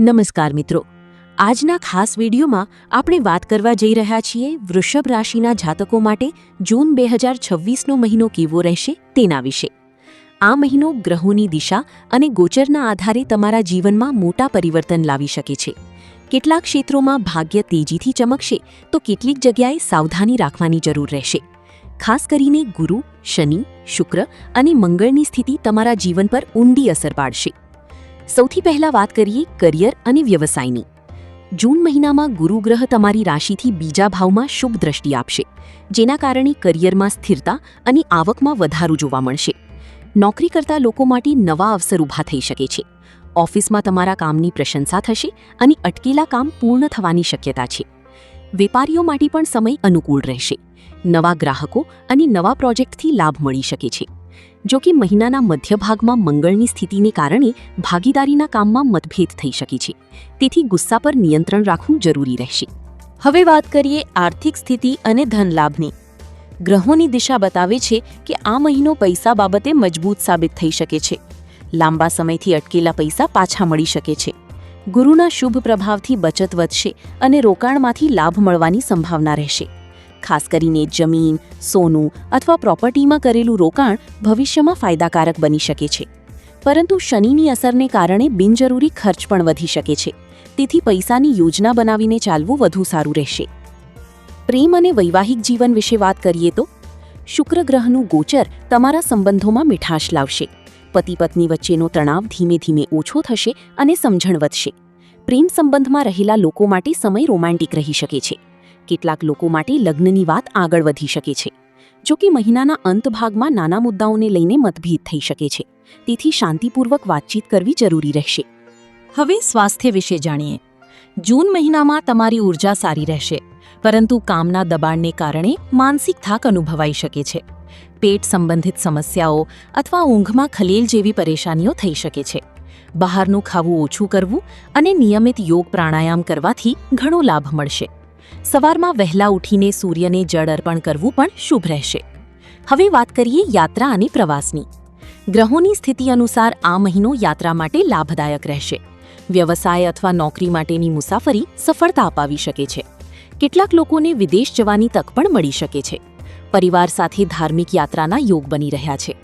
નમસ્કાર મિત્રો, આજના ખાસ વિડીયોમાં આપણે વાત કરવા જઈ રહ્યા છીએ વૃષભ રાશિના જાતકો માટે જૂન 2026નો મહિનો કેવો રહેશે તેના વિશે। આ મહિનો ગ્રહોની દિશા અને ગોચરના આધારે તમારા જીવનમાં મોટા પરિવર્તન લાવી શકે છે। કેટલાક ક્ષેત્રોમાં ભાગ્ય તેજીથી ચમકશે તો કેટલીક જગ્યાએ સાવધાની રાખવાની જરૂર રહેશે। ખાસ કરીને ગુરુ, શનિ, શુક્ર અને મંગળની સ્થિતિ તમારા જીવન પર ઊંડી અસર પાડશે। સૌથી પહેલા વાત કરીએ કરિયર અને વ્યવસાયની। જૂન મહિનામાં ગુરુ ગ્રહ તમારી રાશિથી બીજા ભાવમાં શુભ દ્રષ્ટિ આપશે, જેના કારણે કરિયરમાં સ્થિરતા અને આવકમાં વધારો જોવા મળશે। નોકરી કરતા લોકો માટે નવા અવસર ઊભા થઈ શકે છે। ઓફિસમાં તમારા કામની પ્રશંસા થશે અને અટકેલા કામ પૂર્ણ થવાની શક્યતા છે। વેપારીઓ માટે પણ સમય અનુકૂળ રહેશે। નવા ગ્રાહકો અને નવા પ્રોજેક્ટથી લાભ મળી શકે છે। જો કે મહિનાના મધ્ય ભાગમાં મંગળની સ્થિતિને કારણે ભાગીદારીના કામમાં મતભેદ થઈ શકે છે, તેથી ગુસ્સા પર નિયંત્રણ રાખવું જરૂરી રહેશે। હવે વાત કરીએ આર્થિક સ્થિતિ અને ધન લાભની। ગ્રહોની દિશા બતાવે છે કે આ મહિનો પૈસા બાબતે મજબૂત સાબિત થઈ શકે છે। લાંબા સમયથી અટકેલા પૈસા પાછા મળી શકે છે। ગુરુના શુભ પ્રભાવથી બચત વધશે અને રોકાણમાંથી લાભ મળવાની સંભાવના રહેશે। ખાસ કરીને જમીન, સોનું અથવા પ્રોપર્ટીમાં કરેલું રોકાણ ભવિષ્યમાં ફાયદાકારક બની શકે છે। પરંતુ શનિની અસરને કારણે બિનજરૂરી ખર્ચ પણ વધી શકે છે, તેથી પૈસાની યોજના બનાવીને ચાલવું વધુ સારું રહેશે। પ્રેમ અને વૈવાહિક જીવન વિશે વાત કરીએ તો શુક્ર ગ્રહનું ગોચર તમારા સંબંધોમાં મીઠાશ લાવશે। પતિ પત્ની વચ્ચેનો તણાવ ધીમે ધીમે ઓછો થશે અને સમજણ વધશે। પ્રેમ સંબંધમાં રહેલા લોકો માટે સમય રોમાન્ટિક રહી શકે છે। કેટલાક લોકો માટે લગ્નની વાત આગળ વધી શકે છે। જો કે મહિનાના અંત ભાગમાં નાના મુદ્દાઓને લઈને મતભેદ થઈ શકે છે, તેથી શાંતિપૂર્વક વાતચીત કરવી જરૂરી રહેશે। હવે સ્વાસ્થ્ય વિશે જાણીએ। જૂન મહિનામાં તમારી ઊર્જા સારી રહેશે, પરંતુ કામના દબાણને કારણે માનસિક થાક અનુભવાઈ શકે છે। પેટ સંબંધિત સમસ્યાઓ અથવા ઊંઘમાં ખલેલ જેવી પરેશાનીઓ થઈ શકે છે। બહારનું ખાવું ઓછું કરવું અને નિયમિત યોગ પ્રાણાયામ કરવાથી ઘણો લાભ મળશે। સવારમાં વહેલા ઉઠીને સૂર્યને જળ અર્પણ કરવું પણ શુભ રહેશે। હવે વાત કરીએ યાત્રા અને પ્રવાસની। ગ્રહોની સ્થિતિ અનુસાર આ મહિનો યાત્રા માટે લાભદાયક રહેશે। વ્યવસાય અથવા નોકરી માટેની મુસાફરી સફળતા અપાવી શકે છે। કેટલાક લોકોને વિદેશ જવાની તક પણ મળી શકે છે। પરિવાર સાથે ધાર્મિક યાત્રાના યોગ બની રહ્યા છે।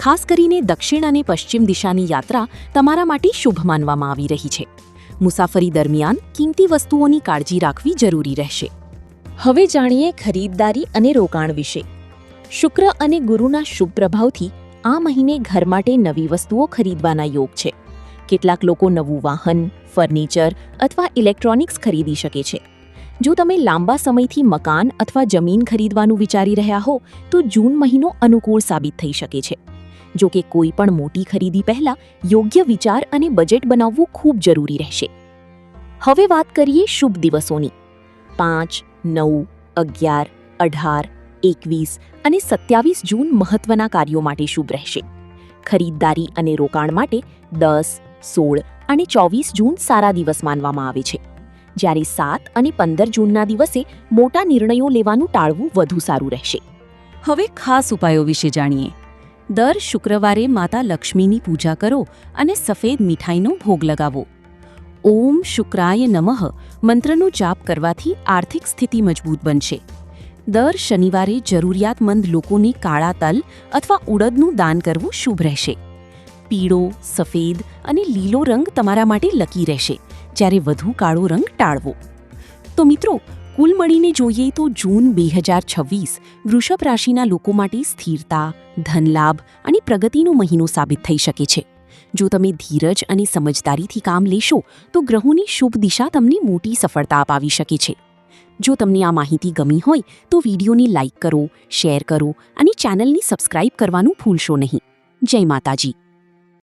ખાસ કરીને દક્ષિણ અને પશ્ચિમ દિશાની યાત્રા તમારા માટે શુભ માનવામાં આવી રહી છે। મુસાફરી દરમિયાન કિંમતી વસ્તુઓની કાળજી રાખવી જરૂરી રહેશે। હવે જાણીએ ખરીદદારી અને રોકાણ વિશે। શુક્ર અને ગુરુના શુભ પ્રભાવથી આ મહિને ઘર માટે નવી વસ્તુઓ ખરીદવાના યોગ છે। કેટલાક લોકો નવું વાહન, ફર્નિચર અથવા ઇલેક્ટ્રોનિક્સ ખરીદી શકે છે। જો તમે લાંબા સમયથી મકાન અથવા જમીન ખરીદવાનું વિચારી રહ્યા હો તો જૂન મહિનો અનુકૂળ સાબિત થઈ શકે છે। જો કે કોઈ પણ મોટી ખરીદી પહેલા યોગ્ય વિચાર અને બજેટ બનાવવું ખૂબ જરૂરી રહેશે। હવે વાત કરીએ શુભ દિવસોની। 5, 9, 11, 18, 21 અને 27 જૂન મહત્વના કાર્યો માટે શુભ રહેશે। ખરીદદારી અને રોકાણ માટે 10, 16 અને 24 જૂન સારા દિવસ માનવામાં આવે છે, જ્યારે 7 અને 15 જૂનના દિવસે મોટા નિર્ણયો લેવાનું ટાળવું વધુ સારું રહેશે। હવે ખાસ ઉપાયો વિશે જાણીએ। દર શુક્રવારે માતા લક્ષ્મીની પૂજા કરો અને સફેદ મીઠાઈનો ભોગ લગાવો। ઓમ શુક્રાય નમઃ મંત્રનો જાપ કરવાથી આર્થિક સ્થિતિ મજબૂત બનશે। દર શનિવારે જરૂરિયાતમંદ લોકોને કાળા તલ અથવા ઉડદનું દાન કરવું શુભ રહેશે। પીળો, સફેદ અને લીલો રંગ તમારા માટે લકી રહેશે, જ્યારે વધુ કાળો રંગ ટાળવો। તો મિત્રો, કુલ મળીને જોઈએ તો જૂન 2026 વૃષભ રાશિના લોકો માટે સ્થિરતા, ધનલાભ અને પ્રગતિનો મહિનો સાબિત થઈ શકે છે। જો તમે ધીરજ અને સમજદારીથી કામ લેશો તો ગ્રહોની શુભ દિશા તમને મોટી સફળતા અપાવી શકે છે। જો તમને આ માહિતી ગમી હોય તો વિડીયોને લાઇક કરો, શેર કરો અને ચેનલને સબસ્ક્રાઇબ કરવાનું ભૂલશો નહીં। જય માતાજી।